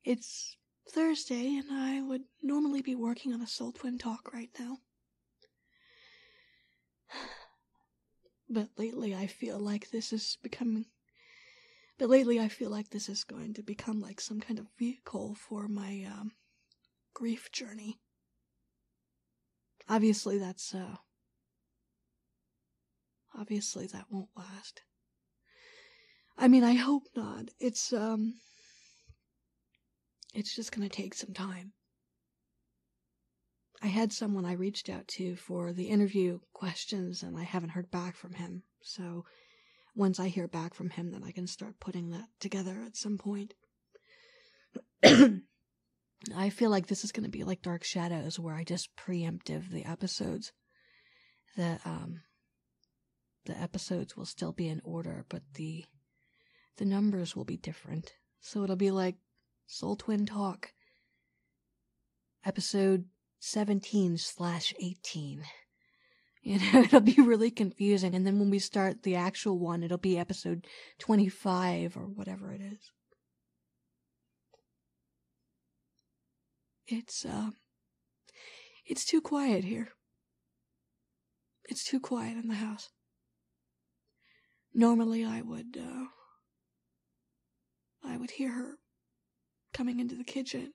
It's Thursday, and I would normally be working on a Soul Twin talk right now. But lately I feel like this is going to become like some kind of vehicle for my, grief journey. Obviously that won't last. I mean, I hope not. It's just gonna take some time. I had someone I reached out to for the interview questions, and I haven't heard back from him. So once I hear back from him, then I can start putting that together at some point. I feel like this is going to be like Dark Shadows, where I just preemptive the episodes. The episodes will still be in order, but the numbers will be different. So it'll be like Soul Twin Talk, episode 17/18. You know, it'll be really confusing. And then when we start the actual one, it'll be episode 25 or whatever it is. It's too quiet here. It's too quiet in the house. Normally I would hear her coming into the kitchen,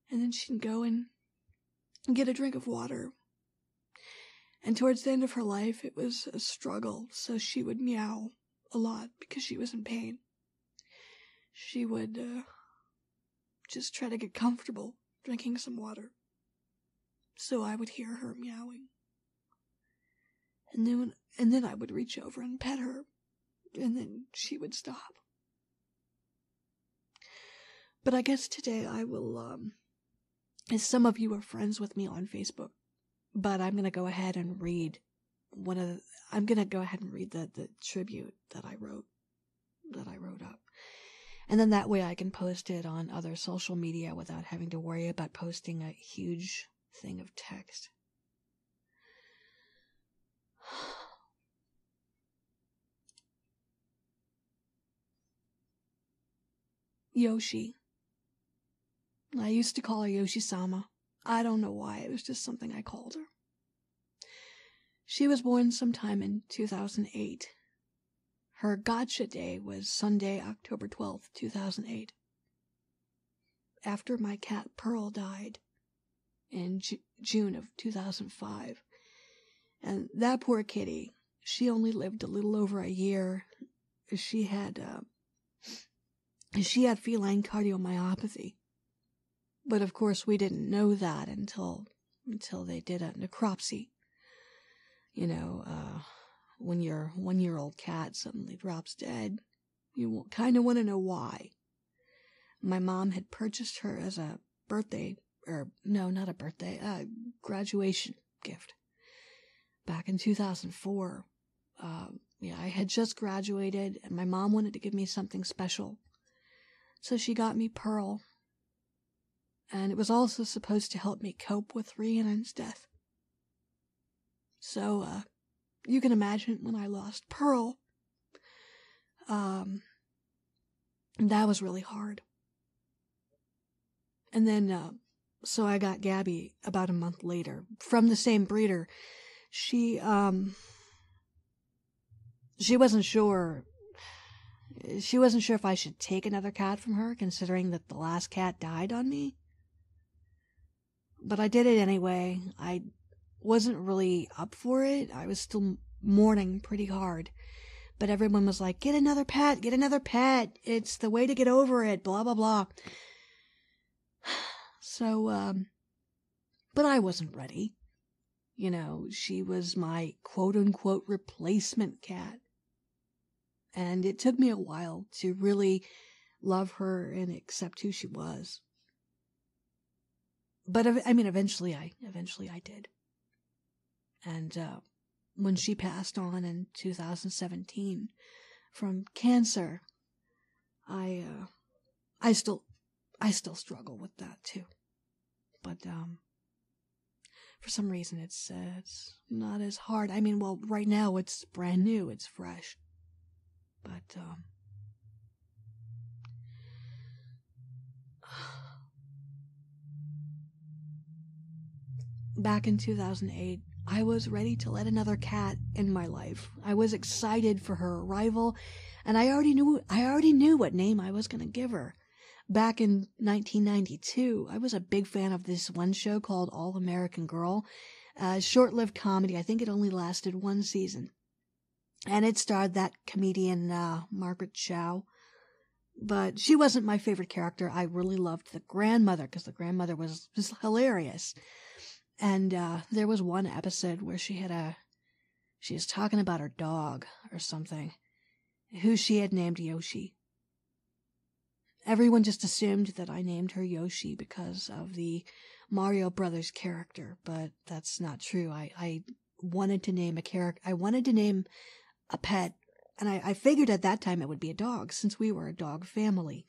and then she'd go and get a drink of water. And towards the end of her life, it was a struggle, so she would meow a lot because she was in pain. She would just try to get comfortable drinking some water. So I would hear her meowing. And then I would reach over and pet her, and then she would stop. But I guess today I will, as some of you are friends with me on Facebook, but I'm gonna go ahead and read the tribute that I wrote up. And then that way I can post it on other social media without having to worry about posting a huge thing of text. Yoshi. I used to call her Yoshi-sama. I don't know why, it was just something I called her. She was born sometime in 2008. Her gotcha day was Sunday, October 12th, 2008. After my cat Pearl died in June of 2005. And that poor kitty, she only lived a little over a year. She had feline cardiomyopathy. But of course we didn't know that until they did a necropsy. You know, when your 1-year-old cat suddenly drops dead, you kind of want to know why. My mom had purchased her as a graduation gift back in 2004. I had just graduated, and my mom wanted to give me something special. So she got me Pearl. And it was also supposed to help me cope with Rhiannon's death. So, you can imagine when I lost Pearl, that was really hard. And then, so I got Gabby about a month later from the same breeder. She wasn't sure. She wasn't sure if I should take another cat from her, considering that the last cat died on me. But I did it anyway. I wasn't really up for it. I was still mourning pretty hard. But everyone was like, get another pet. It's the way to get over it, blah, blah, blah. So, but I wasn't ready. You know, she was my quote-unquote replacement cat. And it took me a while to really love her and accept who she was. But eventually I did. And when she passed on in 2017 from cancer, I still struggle with that too. But for some reason it's not as hard. I mean, well, right now it's brand new, it's fresh. But back in 2008, I was ready to let another cat in my life. I was excited for her arrival, and I already knew what name I was going to give her. Back in 1992, I was a big fan of this one show called All American Girl, a short-lived comedy. I think it only lasted one season. And it starred that comedian, Margaret Chow. But she wasn't my favorite character. I really loved the grandmother, because the grandmother was hilarious. And there was one episode where she was talking about her dog or something, who she had named Yoshi. Everyone just assumed that I named her Yoshi because of the Mario Brothers character, but that's not true. I wanted to name a pet, and I figured at that time it would be a dog, since we were a dog family.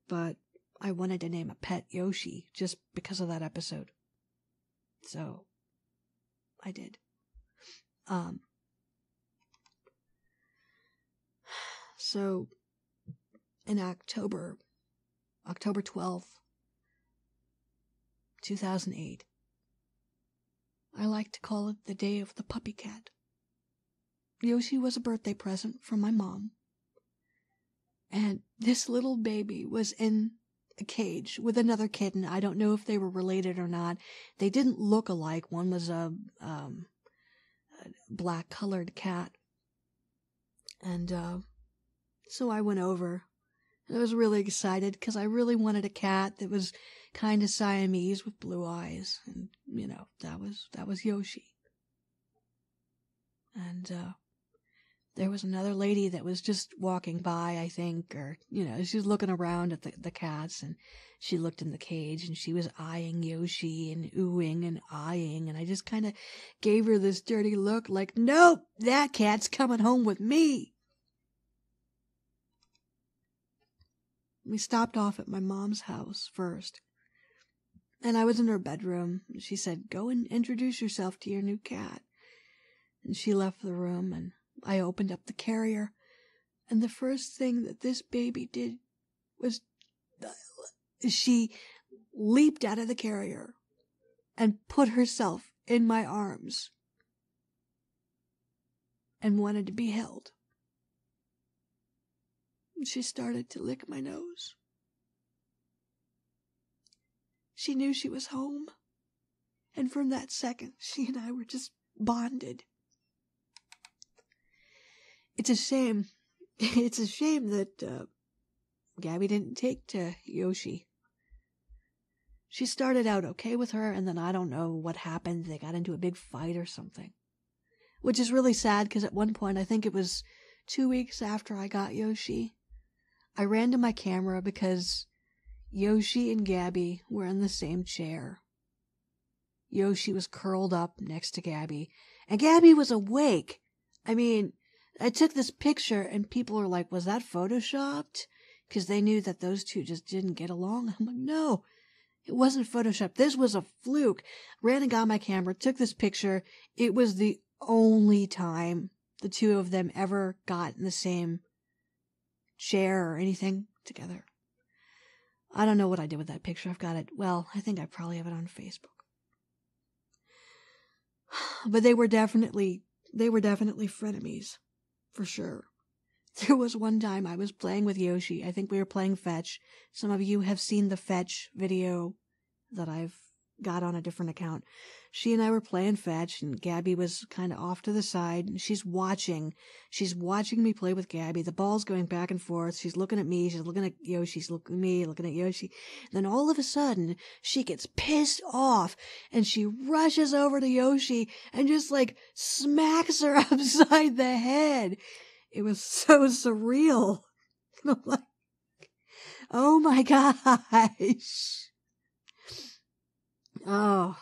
But I wanted to name a pet Yoshi just because of that episode. So I did. So in October 12th, 2008, I like to call it the day of the puppy cat. Yoshi was a birthday present from my mom. And this little baby was in a cage with another kitten. I don't know if they were related or not. They didn't look alike. One was a black-colored cat. And so I went over. I was really excited because I really wanted a cat that was kind of Siamese with blue eyes. And, that was Yoshi. And there was another lady that was just walking by, I think, or, she was looking around at the cats, and she looked in the cage, and she was eyeing Yoshi and oohing and eyeing, and I just kind of gave her this dirty look like, nope, that cat's coming home with me. We stopped off at my mom's house first, and I was in her bedroom. She said, go and introduce yourself to your new cat. And she left the room, and I opened up the carrier, and the first thing that this baby did was she leaped out of the carrier and put herself in my arms and wanted to be held. And she started to lick my nose. She knew she was home, and from that second, she and I were just bonded. It's a shame. It's a shame that Gabby didn't take to Yoshi. She started out okay with her, and then I don't know what happened. They got into a big fight or something. Which is really sad, because at one point, I think it was 2 weeks after I got Yoshi, I ran to my camera because Yoshi and Gabby were in the same chair. Yoshi was curled up next to Gabby, and Gabby was awake. I mean, I took this picture, and people were like, was that photoshopped? Because they knew that those two just didn't get along. I'm like, no, it wasn't photoshopped. This was a fluke. Ran and got my camera, took this picture. It was the only time the two of them ever got in the same chair or anything together. I don't know what I did with that picture. I've got it. Well, I think I probably have it on Facebook. But they were definitely frenemies. For sure. There was one time I was playing with Yoshi. I think we were playing fetch. Some of you have seen the fetch video that I've got on a different account. She and I were playing fetch, and Gabby was kind of off to the side, and she's watching me play with Gabby. The ball's going back and forth. She's looking at me. She's looking at Yoshi. She's looking at me, looking at Yoshi. And then all of a sudden, she gets pissed off, and she rushes over to Yoshi and just smacks her upside the head. It was so surreal. I'm like, oh my gosh. Oh.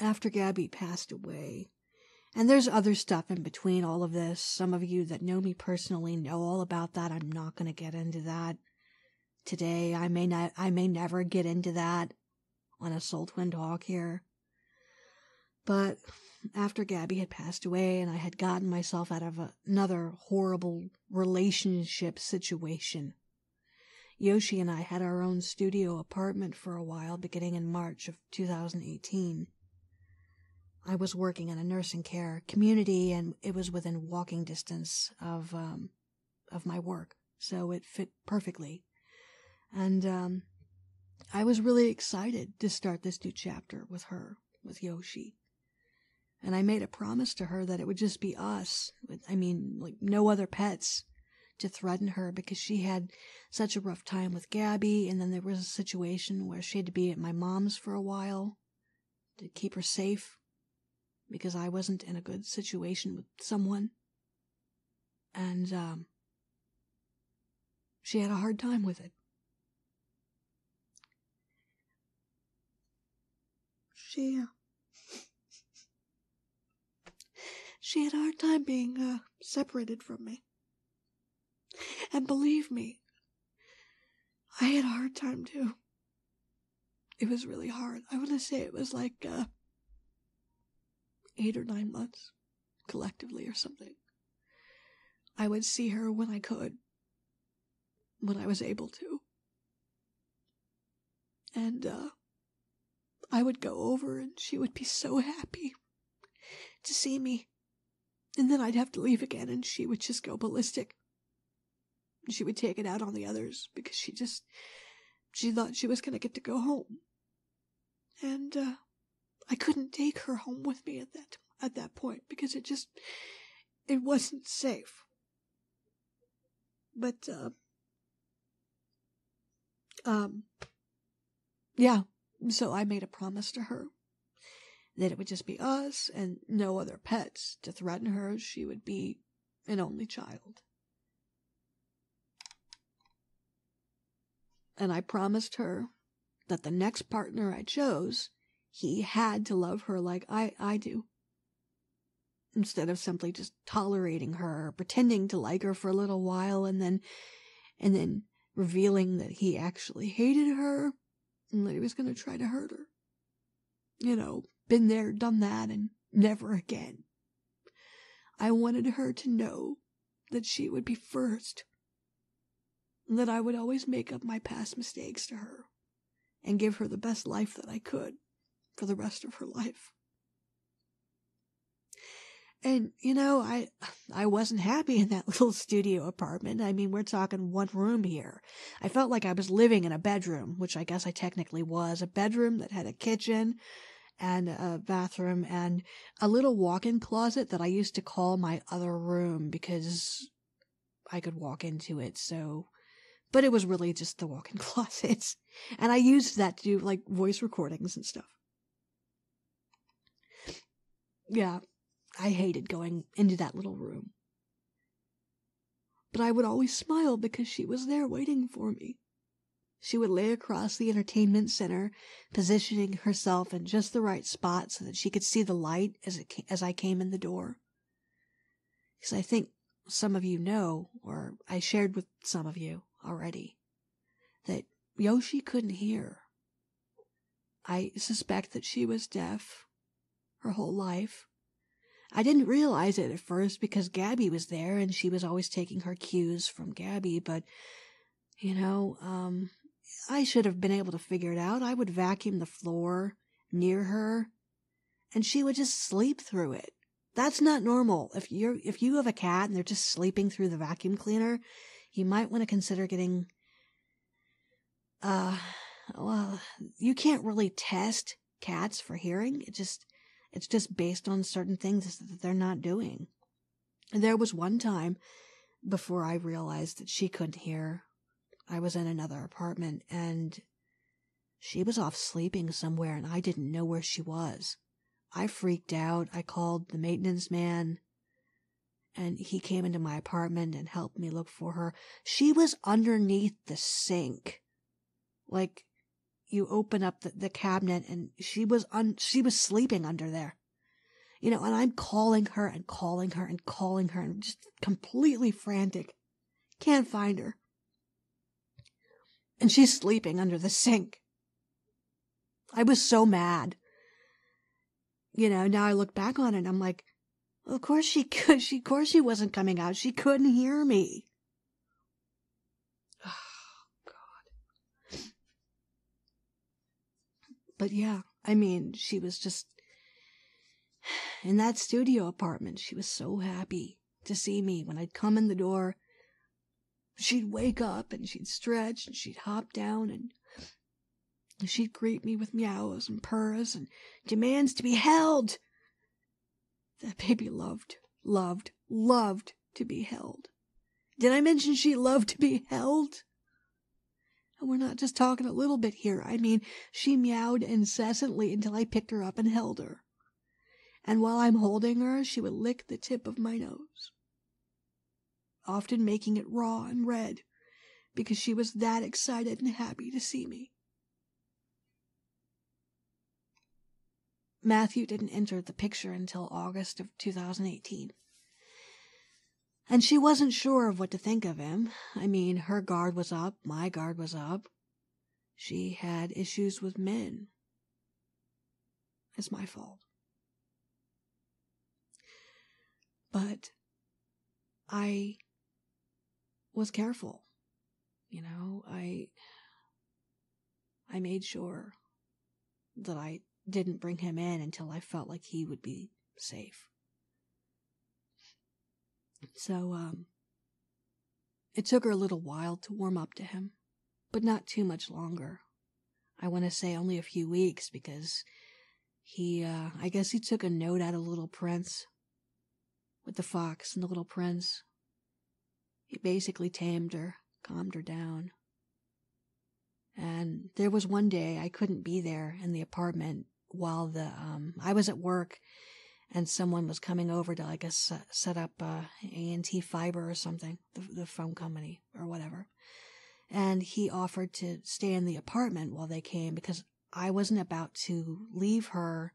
After Gabby passed away, and there's other stuff in between all of this. Some of you that know me personally know all about that. I'm not going to get into that today. I may never get into that on a Soul Twin Talk here. But after Gabby had passed away and I had gotten myself out of another horrible relationship situation, Yoshi and I had our own studio apartment for a while, beginning in March of 2018. I was working in a nursing care community, and it was within walking distance of my work, so it fit perfectly. And I was really excited to start this new chapter with her, with Yoshi. And I made a promise to her that it would just be us, no other pets to threaten her, because she had such a rough time with Gabby, and then there was a situation where she had to be at my mom's for a while to keep her safe, because I wasn't in a good situation with someone. And she had a hard time with it. She had a hard time being separated from me. And believe me, I had a hard time too. It was really hard. I want to say it was like 8 or 9 months, collectively or something. I would see her when I could, when I was able to. And I would go over and she would be so happy to see me. And then I'd have to leave again and she would just go ballistic. She would take it out on the others because she thought she was going to get to go home. And I couldn't take her home with me at that point because it wasn't safe. But yeah, so I made a promise to her that it would just be us and no other pets to threaten her. She would be an only child. And I promised her that the next partner I chose, he had to love her like I do. Instead of simply just tolerating her, or pretending to like her for a little while, and then revealing that he actually hated her, and that he was going to try to hurt her. You know, been there, done that, and never again. I wanted her to know that she would be first. That I would always make up my past mistakes to her and give her the best life that I could for the rest of her life. And, I wasn't happy in that little studio apartment. I mean, we're talking one room here. I felt like I was living in a bedroom, which I guess I technically was. A bedroom that had a kitchen and a bathroom and a little walk-in closet that I used to call my other room because I could walk into it, so... But it was really just the walk-in closets. And I used that to do, voice recordings and stuff. Yeah, I hated going into that little room. But I would always smile because she was there waiting for me. She would lay across the entertainment center, positioning herself in just the right spot so that she could see the light as I came in the door. Because I think some of you know, or I shared with some of you already, that Yoshi couldn't hear. I suspect that she was deaf her whole life. I didn't realize it at first because Gabby was there and she was always taking her cues from Gabby, but, I should have been able to figure it out. I would vacuum the floor near her and she would just sleep through it. That's not normal. If you have a cat and they're just sleeping through the vacuum cleaner, you might want to consider getting, you can't really test cats for hearing. It's just based on certain things that they're not doing. And there was one time before I realized that she couldn't hear. I was in another apartment and she was off sleeping somewhere and I didn't know where she was. I freaked out. I called the maintenance man and he came into my apartment and helped me look for her. She was underneath the sink. You open up the cabinet and she was sleeping under there. And I'm calling her and calling her and calling her and just completely frantic. Can't find her. And she's sleeping under the sink. I was so mad. Now I look back on it and I'm like, well, of course she could. Of course she wasn't coming out. She couldn't hear me. Oh, God. But yeah, I mean, she was just in that studio apartment. She was so happy to see me. When I'd come in the door, she'd wake up and she'd stretch and she'd hop down and she'd greet me with meows and purrs and demands to be held. That baby loved to be held. Did I mention she loved to be held? And we're not just talking a little bit here. I mean, she meowed incessantly until I picked her up and held her. And while I'm holding her, she would lick the tip of my nose, often making it raw and red, because she was that excited and happy to see me. Matthew didn't enter the picture until August of 2018. And she wasn't sure of what to think of him. I mean, her guard was up, my guard was up. She had issues with men. It's my fault. But I was careful. You know, I made sure that I didn't bring him in until I felt like he would be safe. So, it took her a little while to warm up to him, but not too much longer. I want to say only a few weeks, because I guess he took a note out of Little Prince with the fox and the Little Prince. He basically tamed her, calmed her down. And there was one day I couldn't be there in the apartment while I was at work, and someone was coming over to, I guess, set up A&T Fiber or something, the phone company or whatever. And he offered to stay in the apartment while they came, because I wasn't about to leave her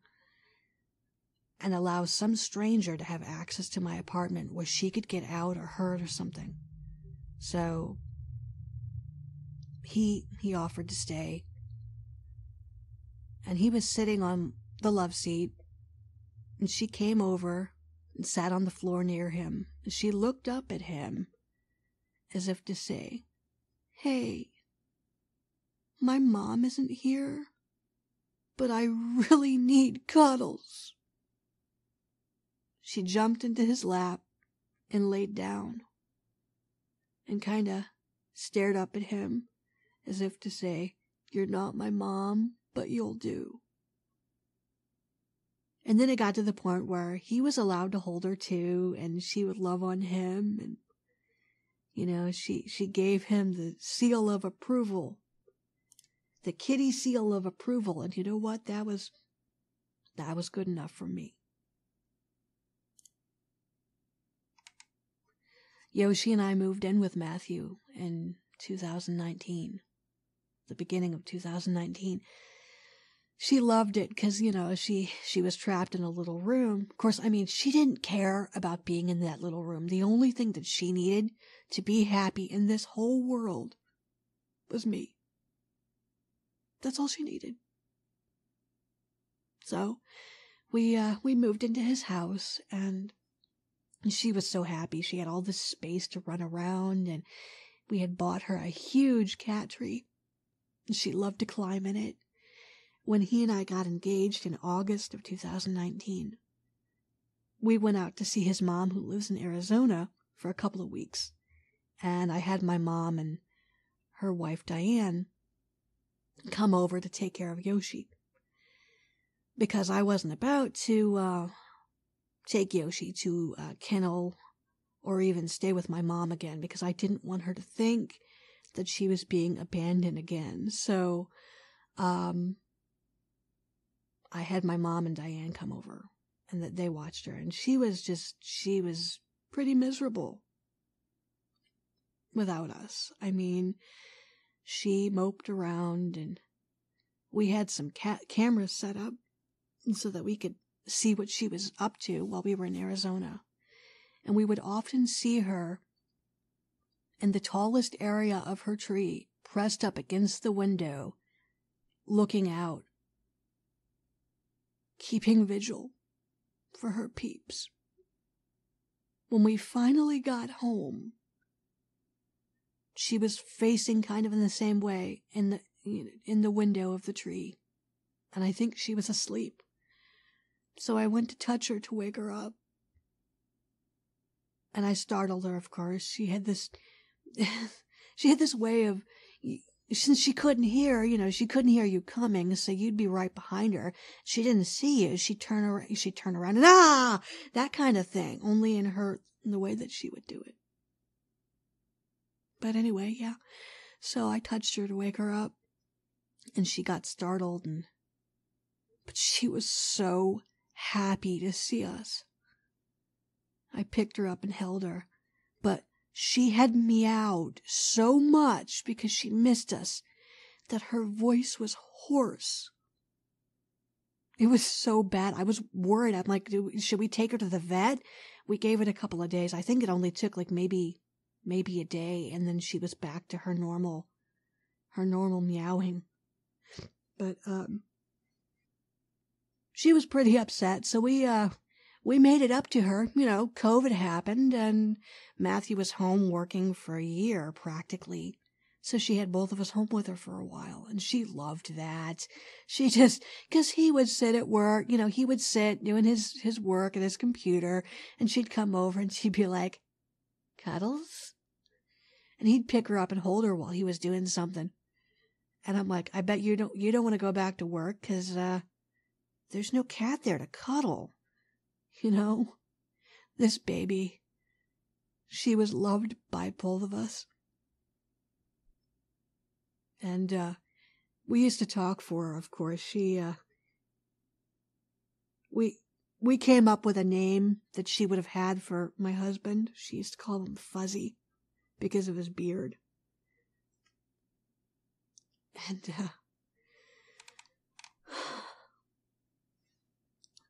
and allow some stranger to have access to my apartment where she could get out or hurt or something. So he offered to stay. And he was sitting on the love seat, and she came over and sat on the floor near him. And she looked up at him as if to say, "Hey, my mom isn't here, but I really need cuddles." She jumped into his lap and laid down and kind of stared up at him as if to say, "You're not my mom, but you'll do." And then it got to the point where he was allowed to hold her too, and she would love on him, and, you know, she gave him the seal of approval, the kitty seal of approval, and you know what? That was good enough for me. Yoshi and I moved in with Matthew in 2019, the beginning of 2019. She loved it because, you know, she was trapped in a little room. Of course, I mean, she didn't care about being in that little room. The only thing that she needed to be happy in this whole world was me. That's all she needed. So we moved into his house, and she was so happy. She had all this space to run around, and we had bought her a huge cat tree, and she loved to climb in it. When he and I got engaged in August of 2019, we went out to see his mom, who lives in Arizona, for a couple of weeks. And I had my mom and her wife, Diane, come over to take care of Yoshi, because I wasn't about to take Yoshi to a kennel or even stay with my mom again, because I didn't want her to think that she was being abandoned again. So I had my mom and Diane come over, and that they watched her, and she was pretty miserable without us. I mean, she moped around, and we had some cameras set up so that we could see what she was up to while we were in Arizona. And we would often see her in the tallest area of her tree, pressed up against the window, looking out, keeping vigil for her peeps. When we finally got home, she was facing kind of in the same way in the window of the tree. and I think she was asleep. So I went to touch her to wake her up. And I startled her, of course. She had this way of, since she couldn't hear, she couldn't hear you coming, so you'd be right behind her. She didn't see you. She'd turn around and that kind of thing, only in the way that she would do it. But anyway, yeah. So I touched her to wake her up, and she got startled, but she was so happy to see us. I picked her up and held her, but she had meowed so much because she missed us that her voice was hoarse. It was so bad. I was worried. I'm like, should we take her to the vet? We gave it a couple of days. I think it only took like maybe a day, and then she was back to her normal meowing. But she was pretty upset, so we made it up to her. COVID happened, and Matthew was home working for a year practically. So she had both of us home with her for a while, and she loved that. She just, because he would sit at work, he would sit doing his work at his computer, and she'd come over and she'd be like, "Cuddles?" And he'd pick her up and hold her while he was doing something. And I'm like, I bet you don't want to go back to work because there's no cat there to cuddle. This baby, she was loved by both of us. And we used to talk for her, of course. We came up with a name that she would have had for my husband. She used to call him Fuzzy because of his beard. And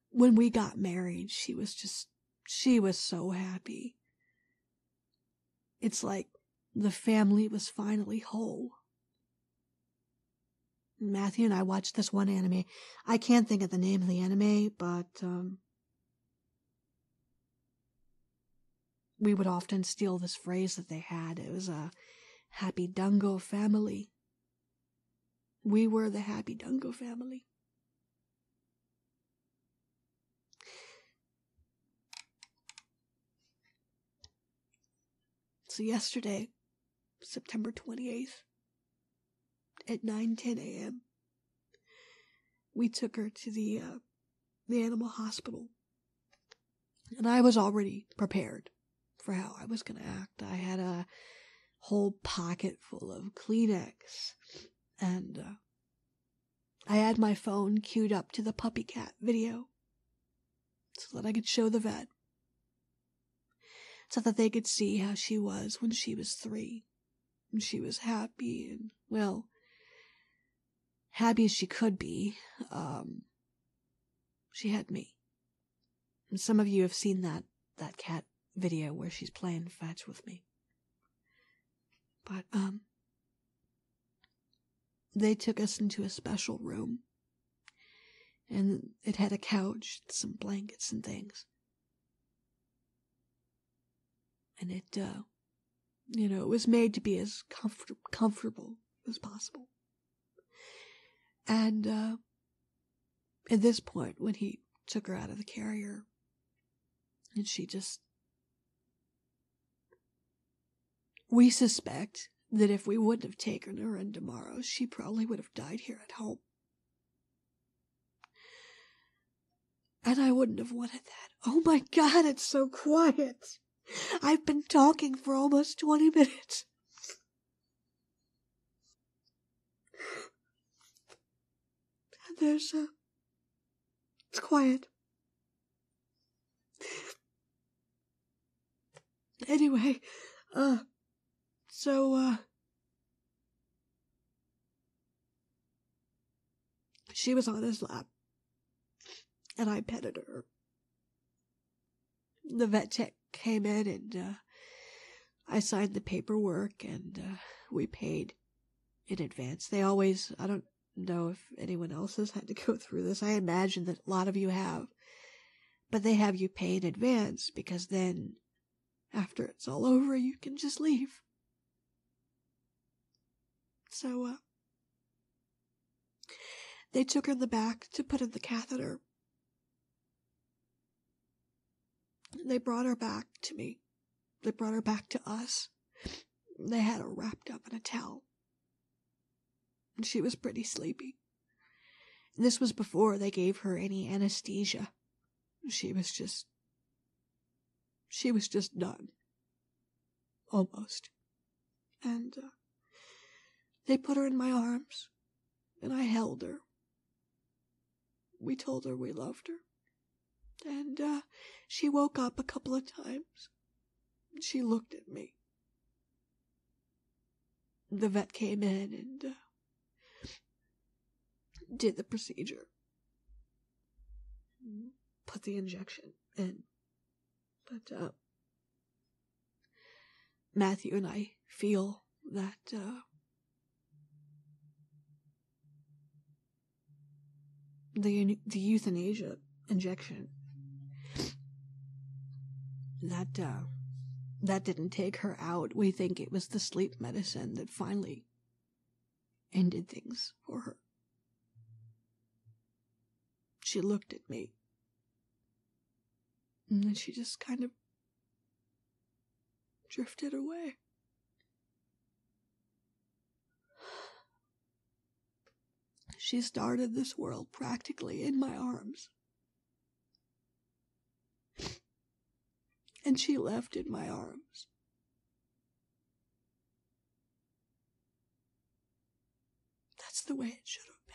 when we got married, she was so happy. It's like the family was finally whole. Matthew and I watched this one anime. I can't think of the name of the anime, but we would often steal this phrase that they had. It was a happy Dungo family. We were the happy Dungo family. So yesterday, September 28th, at 9:10 a.m., we took her to the animal hospital. And I was already prepared for how I was going to act. I had a whole pocket full of Kleenex, and I had my phone queued up to the puppy cat video so that I could show the vet, so that they could see how she was when she was 3. And she was happy and, well, happy as she could be. She had me. And some of you have seen that cat video where she's playing fetch with me. But, they took us into a special room. And it had a couch, some blankets and things. And it, it was made to be as comfortable as possible. And, at this point, when he took her out of the carrier, and we suspect that if we wouldn't have taken her in tomorrow, she probably would have died here at home. And I wouldn't have wanted that. Oh my God, it's so quiet. I've been talking for almost 20 minutes. And it's quiet. Anyway, she was on his lap, and I petted her. The vet tech came in, and I signed the paperwork, and we paid in advance. They always, I don't know if anyone else has had to go through this. I imagine that a lot of you have. But they have you pay in advance, because then, after it's all over, you can just leave. So, They took her in the back to put in the catheter. They brought her back to me. They brought her back to us. They had her wrapped up in a towel. And she was pretty sleepy. This was before they gave her any anesthesia. She was just done. Almost. And they put her in my arms, and I held her. We told her we loved her. And she woke up a couple of times. She looked at me. The vet came in and did the procedure. Put the injection in. But Matthew and I feel that the euthanasia injection that didn't take her out. We think it was the sleep medicine that finally ended things for her. She looked at me, and then she just kind of drifted away. She started this world practically in my arms. And she left in my arms. That's the way it should have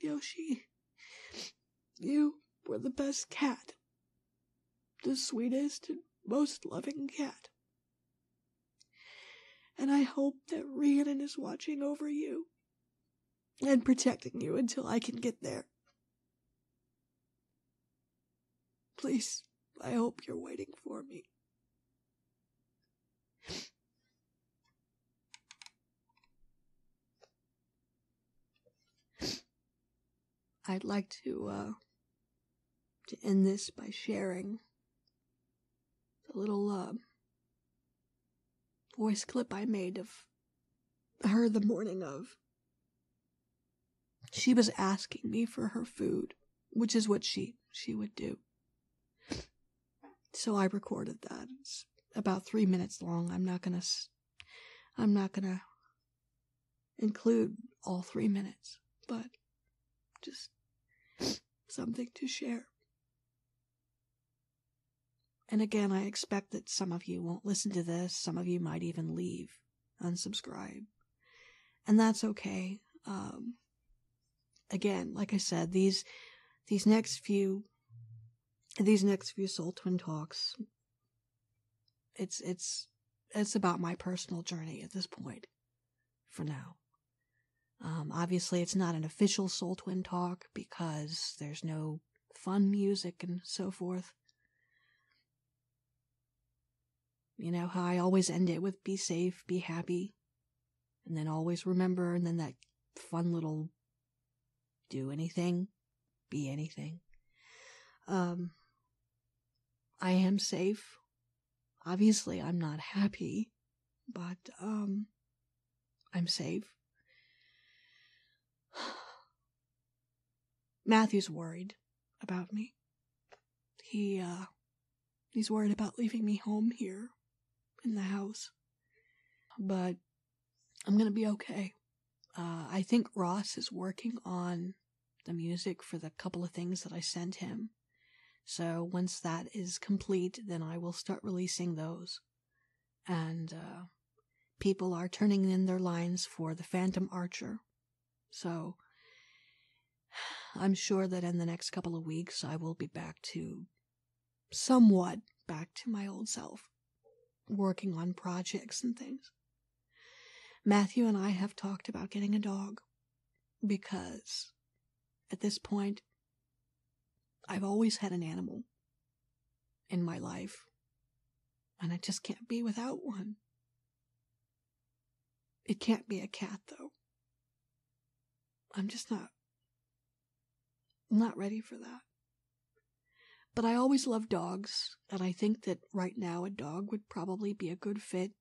been. Yoshi, you were the best cat. The sweetest and most loving cat. And I hope that Rhiannon is watching over you and protecting you until I can get there. Please, I hope you're waiting for me. I'd like to end this by sharing the little voice clip I made of her the morning of. She was asking me for her food, which is what she would do. So I recorded that. It's about 3 minutes long. I'm not gonna include all 3 minutes, but just something to share. And again, I expect that some of you won't listen to this. Some of you might even leave, unsubscribe. And that's okay. Again, like I said, these next few Soul Twin Talks, it's about my personal journey at this point, for now. Obviously, it's not an official Soul Twin Talk because there's no fun music and so forth. You know how I always end it with be safe, be happy, and then always remember, and then that fun little do anything, be anything. I am safe. Obviously, I'm not happy, but I'm safe. Matthew's worried about me. He's worried about leaving me home here in the house. But I'm gonna be okay. I think Ross is working on the music for the couple of things that I sent him. So once that is complete, then I will start releasing those. And people are turning in their lines for the Phantom Archer. So I'm sure that in the next couple of weeks I will be somewhat back to my old self, working on projects and things. Matthew and I have talked about getting a dog because at this point I've always had an animal in my life, and I just can't be without one. It can't be a cat, though. I'm just not ready for that. But I always loved dogs, and I think that right now a dog would probably be a good fit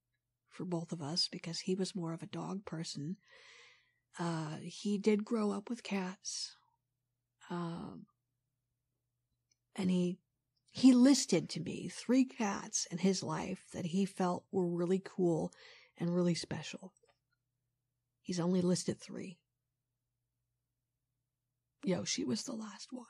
for both of us because he was more of a dog person He did grow up with cats. And he listed to me 3 cats in his life that he felt were really cool and really special. He's only listed 3. Yoshi was the last one.